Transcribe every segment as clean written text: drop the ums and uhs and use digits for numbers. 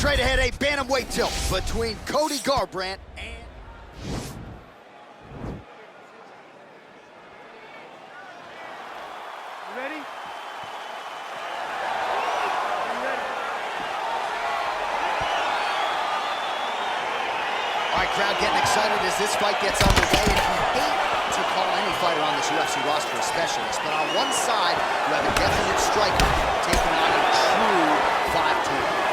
straight ahead, a bantamweight tilt between Cody Garbrandt and... Ready? All right, crowd getting excited as this fight gets underway. And you hate to call any fighter on this UFC roster a specialist, but on one side, you have a definite striker taking on a true 5'2".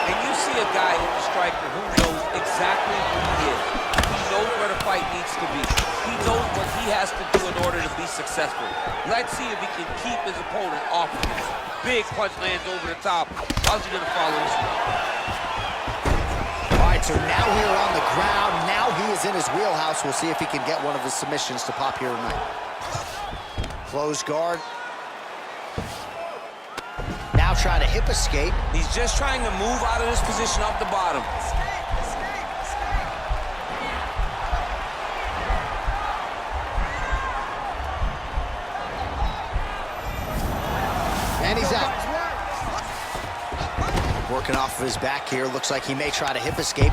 And you see a guy in the striker who knows exactly who he is. He knows where the fight needs to be. He knows what he has to do in order to be successful. Let's see if he can keep his opponent off of him. Big punch lands over the top. How's he gonna follow this one? All right, so now here on the ground, now he is in his wheelhouse. We'll see if he can get one of his submissions to pop here tonight. Closed guard. Now trying to hip escape. He's just trying to move out of this position off the bottom. And he's out. Working off of his back here. Looks like he may try to hip escape.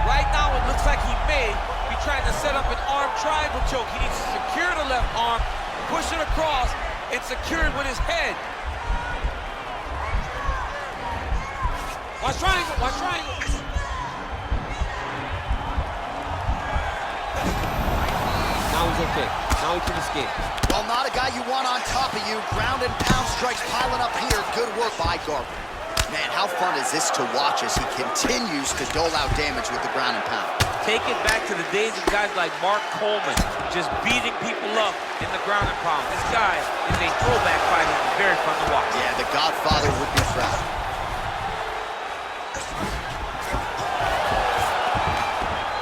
Right now, it looks like he may be trying to set up an arm triangle choke. He needs to secure the left arm, push it across, and secure it with his head. Watch triangle, watch triangle. Now he's okay. Now he can escape. Well, not a guy you want on top of you. Ground and pound strikes piling up here. Good work by Garbrandt. Man, how fun is this to watch as he continues to dole out damage with the ground and pound. Take it back to the days of guys like Mark Coleman, just beating people up in the ground and pound. This guy is a throwback fighter. It's very fun to watch. Yeah, the Godfather would be proud.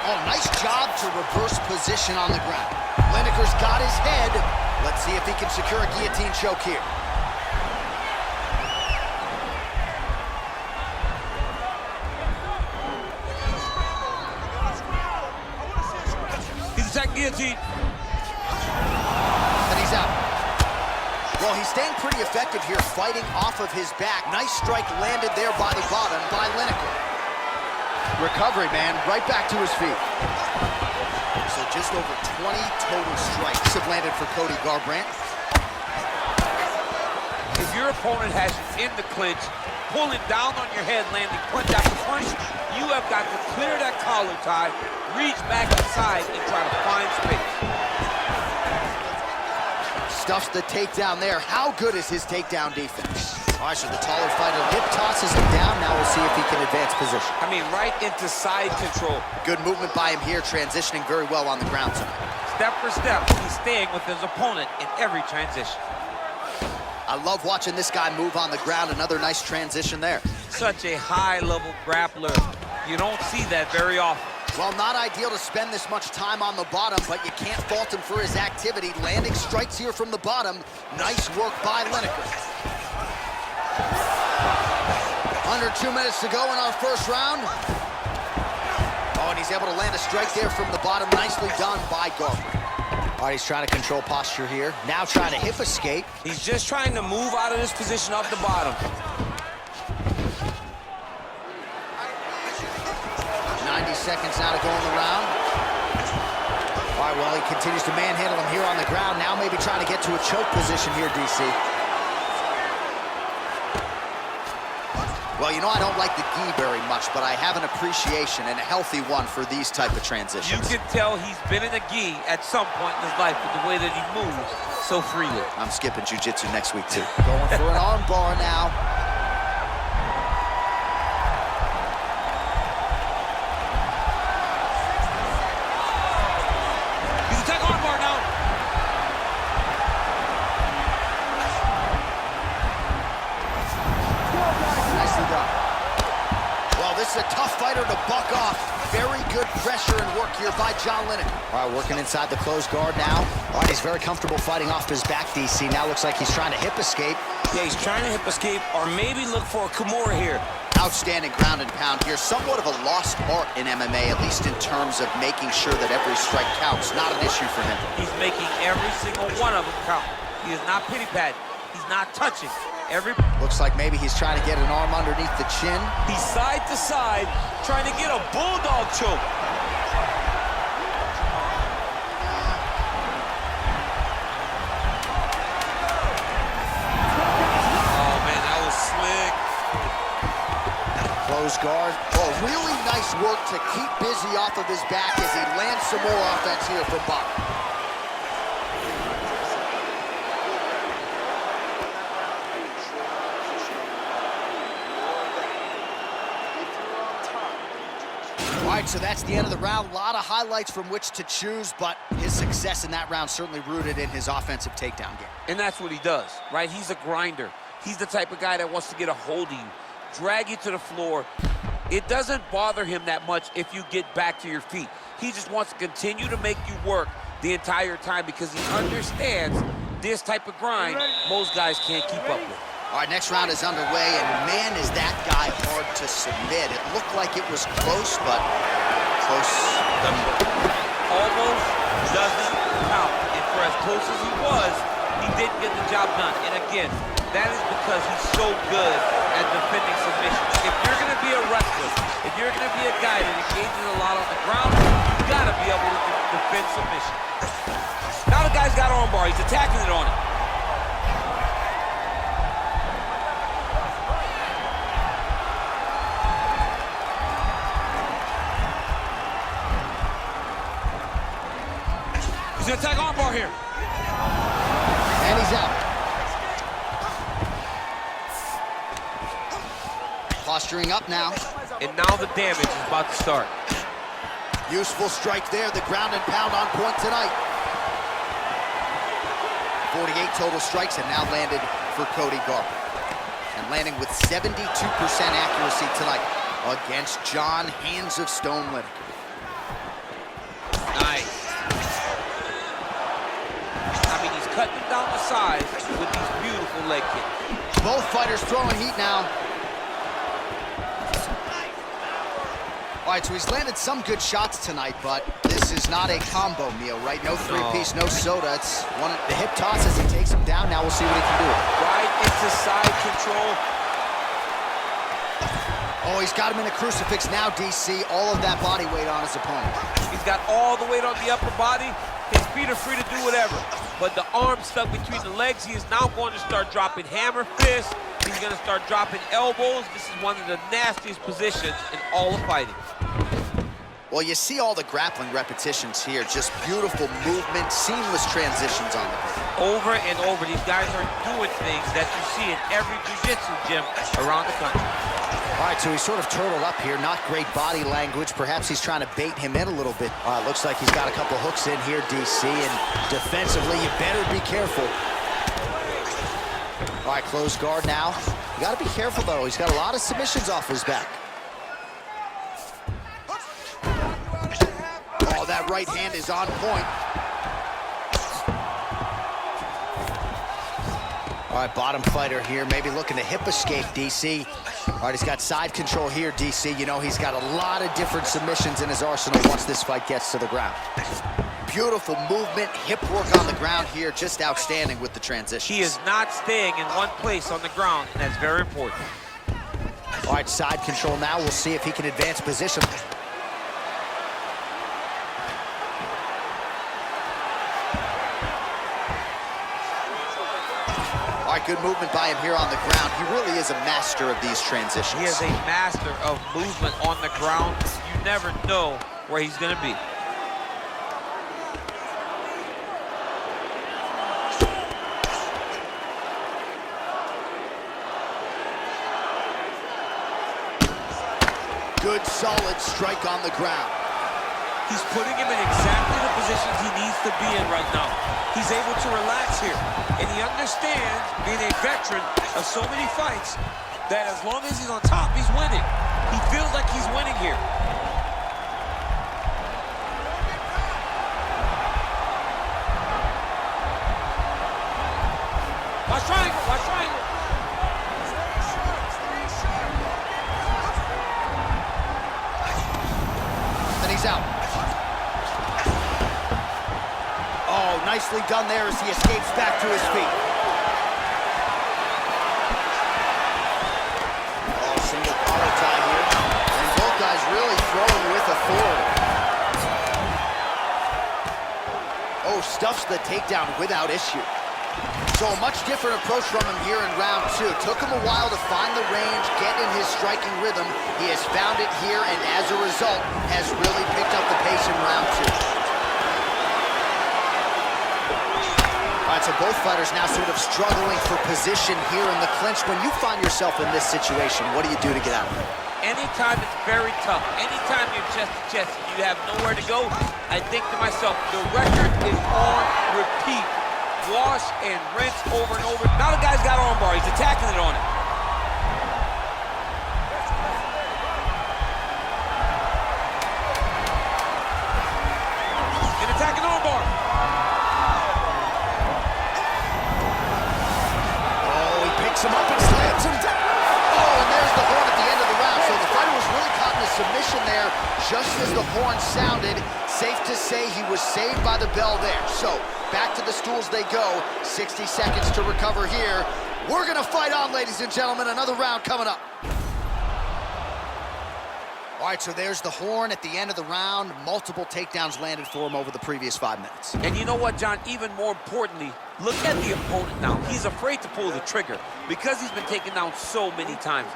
Oh, nice job to reverse position on the ground. Lineker's got his head. Let's see if he can secure a guillotine choke here. He's attacking guillotine. And he's out. Well, he's staying pretty effective here, fighting off of his back. Nice strike landed there by the bottom by Lineker. Recovery, man, right back to his feet. So just over 20 total strikes have landed for Cody Garbrandt. If your opponent has you in the clinch, pulling down on your head, landing punch after punch, you have got to clear that collar tie, reach back inside, and try to find space. Stuffs the takedown there. How good is his takedown defense? All right, so the taller fighter hip tosses him down. Now we'll see if he can advance position. I mean, right into side control. Good movement by him here, transitioning very well on the ground tonight. Step for step, he's staying with his opponent in every transition. I love watching this guy move on the ground. Another nice transition there. Such a high-level grappler. You don't see that very often. Well, not ideal to spend this much time on the bottom, but you can't fault him for his activity. Landing strikes here from the bottom. Nice work by Lineker. Under 2 minutes to go in our first round. Oh, and he's able to land a strike there from the bottom. Nicely done by Garbrandt. All right, he's trying to control posture here. Now trying to hip escape. He's just trying to move out of this position off the bottom. 90 seconds now to go in the round. All right, well, he continues to manhandle him here on the ground. Now maybe trying to get to a choke position here, DC. Well, you know, I don't like the gi very much, but I have an appreciation and a healthy one for these type of transitions. You can tell he's been in a gi at some point in his life with the way that he moves so freely. I'm skipping jiu-jitsu next week, too. Going for an arm bar now. He's attacking arm bar now. Nicely done. Well, this is a tough fighter to buck off. Very good pressure and work here by John Lineker. All right, working inside the closed guard now. All right, he's very comfortable fighting off his back, DC. Now looks like he's trying to hip escape. Yeah, he's trying to hip escape or maybe look for a Kimura here. Outstanding ground and pound here. Somewhat of a lost art in MMA, at least in terms of making sure that every strike counts. Not an issue for him. He's making every single one of them count. He is not pity-patting. He's not touching. Looks like maybe he's trying to get an arm underneath the chin. He's side to side, trying to get a bulldog choke. Oh, man, that was slick. Close guard. Oh, really nice work to keep busy off of his back as he lands some more offense here from Bouts. All right, so that's the end of the round. A lot of highlights from which to choose, but his success in that round certainly rooted in his offensive takedown game. And that's what he does, right? He's a grinder. He's the type of guy that wants to get a hold of you, drag you to the floor. It doesn't bother him that much if you get back to your feet. He just wants to continue to make you work the entire time because he understands this type of grind most guys can't keep up with. All right, next round is underway, and man, is that guy hard to submit. It looked like it was close, but close. Almost doesn't count. And for as close as he was, he didn't get the job done. And again, that is because he's so good at defending submissions. If you're going to be a wrestler, if you're going to be a guy that engages a lot on the ground, you've got to be able to defend submission. Now the guy's got armbar. He's attacking it on him. He's gonna attack armbar here. And he's out. Posturing up now. And now the damage is about to start. Useful strike there, the ground and pound on point tonight. 48 total strikes and now landed for Cody Garber. And landing with 72% accuracy tonight against John Hands of Stone Lineker. Nice. Cutting him down the sides with these beautiful leg kicks. Both fighters throwing heat now. All right, so he's landed some good shots tonight, but this is not a combo meal, right? No three-piece, no soda. It's one of the hip toss as he takes him down. Now we'll see what he can do. Right into side control. Oh, he's got him in a crucifix now, DC. All of that body weight on his opponent. He's got all the weight on the upper body. His feet are free to do whatever. But the arm stuck between the legs, he is now going to start dropping hammer fists. He's going to start dropping elbows. This is one of the nastiest positions in all of fighting. Well, you see all the grappling repetitions here. Just beautiful movement, seamless transitions on the ring. Over and over, these guys are doing things that you see in every jiu-jitsu gym around the country. All right, so he's sort of turtled up here. Not great body language. Perhaps he's trying to bait him in a little bit. Looks like he's got a couple hooks in here, DC, and defensively, you better be careful. All right, close guard now. You got to be careful, though. He's got a lot of submissions off his back. Oh, that right hand is on point. All right, bottom fighter here, maybe looking to hip escape, DC. All right, he's got side control here, DC. You know, he's got a lot of different submissions in his arsenal once this fight gets to the ground. Beautiful movement, hip work on the ground here, just outstanding with the transition. He is not staying in one place on the ground, and that's very important. All right, side control now. We'll see if he can advance position. All right, good movement by him here on the ground. He really is a master of these transitions. He is a master of movement on the ground. You never know where he's going to be. Good, solid strike on the ground. He's putting him in exactly the positions he needs to be in right now. He's able to relax here. And he understands, being a veteran of so many fights, that as long as he's on top, he's winning. He feels like he's winning here. Watch triangle, watch triangle. And he's out. Oh, nicely done there as he escapes back to his feet. Oh, stuffs the takedown without issue. So a much different approach from him here in round 2. Took him a while to find the range, get in his striking rhythm. He has found it here, and as a result, has really picked up the pace in round 2. All right, so both fighters now sort of struggling for position here in the clinch. When you find yourself in this situation, what do you do to get out of it? Anytime it's very tough, anytime you're chest to chest, you have nowhere to go, I think to myself, the record is on repeat. Wash and rinse over and over. Now the guy's got armbar. He's attacking it on it. He's attacking armbar. Oh, he picks him up and slams him down. Oh, and there's the horn at the end of the round. So the fighter was really caught in a submission there just as the horn sounded. Safe to say he was saved by the bell there. So back to the stools they go. 60 seconds to recover here. We're gonna fight on, ladies and gentlemen. Another round coming up. All right, so there's the horn at the end of the round. Multiple takedowns landed for him over the previous 5 minutes. And you know what, John? Even more importantly, look at the opponent now. He's afraid to pull the trigger because he's been taken down so many times.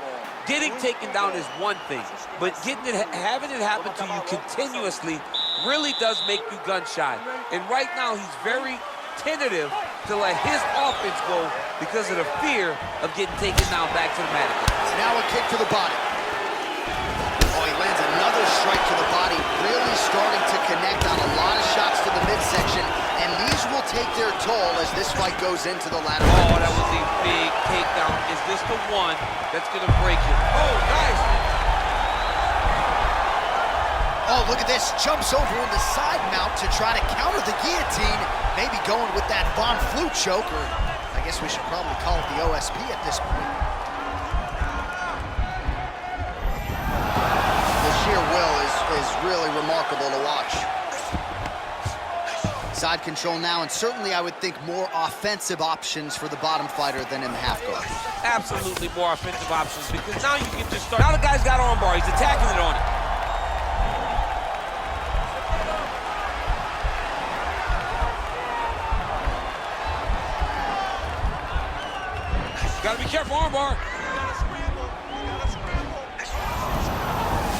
Getting taken down is one thing, but having it happen to you continuously really does make you gun shy. And right now, he's very tentative to let his offense go because of the fear of getting taken down back to the mat again. Now a kick to the body. Oh, he lands another strike to the body, really starting to connect on a lot of shots to the midsection, and these will take their toll as this fight goes into the latter. Oh, that was a big takedown. Is this the one that's going to break you? Oh, nice. Oh, look at this. Jumps over into side mount to try to counter the guillotine. Maybe going with that Von Flue choke, or I guess we should probably call it the OSP at this point. The sheer will is really remarkable to watch. Side control now, and certainly I would think more offensive options for the bottom fighter than in the half guard. Absolutely more offensive options, because now you can just start. Now the guy's got armbar. He's attacking it on it. Gotta be careful, armbar.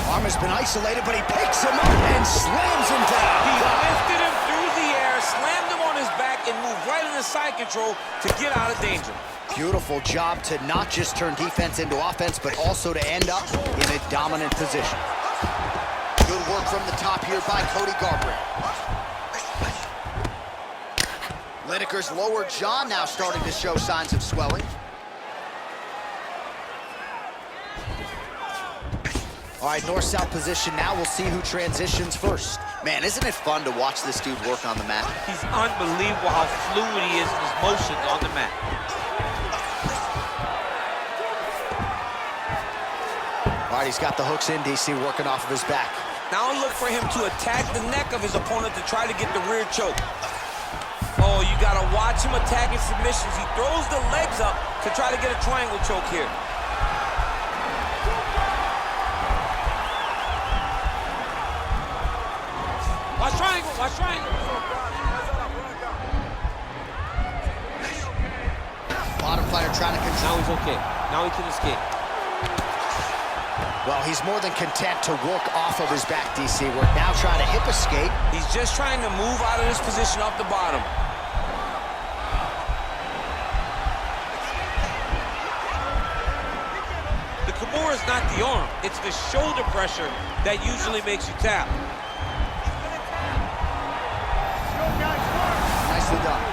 Arm has been isolated, but he picks him up and slams him down. He lifted him through the air, slammed him on his back, and moved right into side control to get out of danger. Beautiful job to not just turn defense into offense, but also to end up in a dominant position. Good work from the top here by Cody Garbrandt. Lineker's lower jaw now starting to show signs of swelling. All right, north-south position now. We'll see who transitions first. Man, isn't it fun to watch this dude work on the mat? He's unbelievable how fluid he is in his motions on the mat. All right, he's got the hooks in, DC, working off of his back. Now look for him to attack the neck of his opponent to try to get the rear choke. Oh, you gotta watch him attacking submissions. He throws the legs up to try to get a triangle choke here. Watch triangle, watch triangle. Bottom fighter trying to control. Now he's okay. Now he can escape. Well, he's more than content to work off of his back, DC. We're now trying to hip escape. He's just trying to move out of this position off the bottom. The Kimura is not the arm. It's the shoulder pressure that usually makes you tap. Nicely done.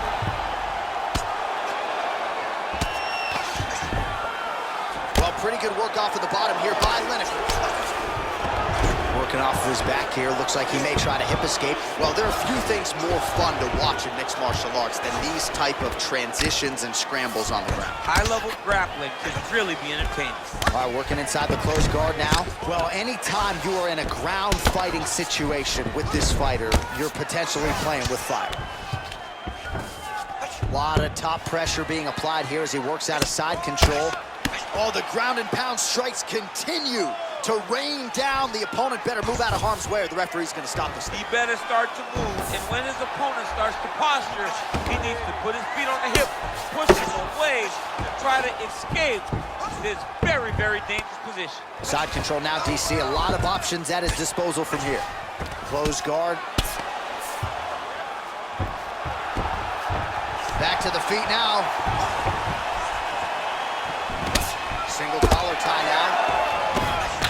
Well, pretty good work off of the bottom here by Lineker. Working off of his back here. Looks like he may try to hip escape. Well, there are a few things more fun to watch in mixed martial arts than these type of transitions and scrambles on the ground. High-level grappling can really be entertaining. All right, working inside the closed guard now. Well, anytime you are in a ground fighting situation with this fighter, you're potentially playing with fire. A lot of top pressure being applied here as he works out of side control. Oh, the ground and pound strikes continue to rain down. The opponent better move out of harm's way or the referee's going to stop this. He better start to move, and when his opponent starts to posture, he needs to put his feet on the hip, push him away to try to escape this very, very dangerous position. Side control now, DC. A lot of options at his disposal from here. Close guard. Back to the feet now. Single collar tie now.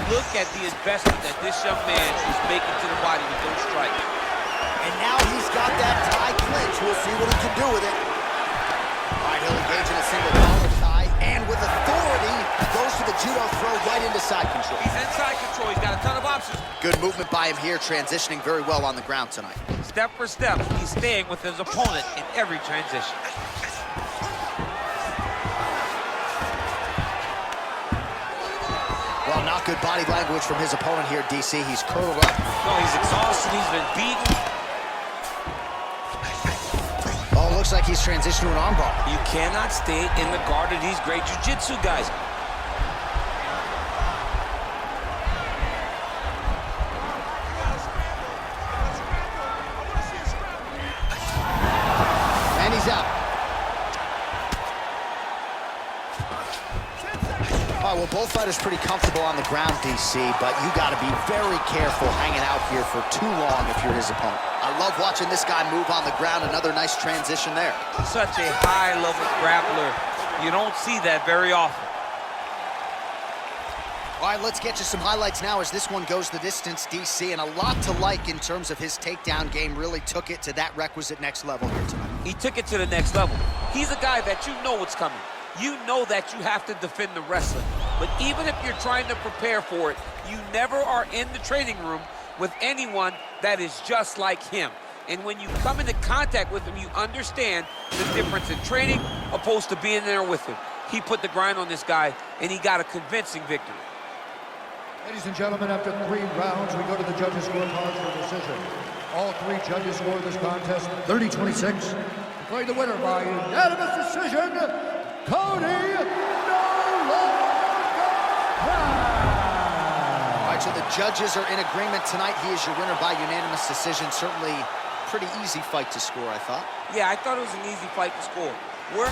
Look at the investment that this young man is making to the body with those strikes. And now he's got that tie clinch. We'll see what he can do with it. All right, he'll engage in a single collar tie. And with authority, goes to the judo throw right into side control. He's in side control. He's got a ton of options. Good movement by him here, transitioning very well on the ground tonight. Step for step, he's staying with his opponent in every transition. Well, not good body language from his opponent here, DC. He's curled up. No, he's exhausted. He's been beaten. Oh, looks like he's transitioned to an armbar. You cannot stay in the guard of these great jiu-jitsu guys. And he's out. All right, well, both fighters pretty comfortable on the ground, DC, but you got to be very careful hanging out here for too long if you're his opponent. I love watching this guy move on the ground. Another nice transition there. Such a high-level grappler. You don't see that very often. All right, let's get you some highlights now as this one goes the distance, DC, and a lot to like in terms of his takedown game. Really took it to that requisite next level here tonight. He took it to the next level. He's a guy that you know what's coming. You know that you have to defend the wrestling. But even if you're trying to prepare for it, you never are in the training room with anyone that is just like him. And when you come into contact with him, you understand the difference in training opposed to being there with him. He put the grind on this guy, and he got a convincing victory. Ladies and gentlemen, after 3 rounds, we go to the judges' scorecards for decision. All 3 judges scored this contest 30-26. Declaring the winner by unanimous decision, Cody All right, so the judges are in agreement tonight. He is your winner by unanimous decision. Certainly pretty easy fight to score, I thought. Yeah, I thought it was an easy fight to score. We're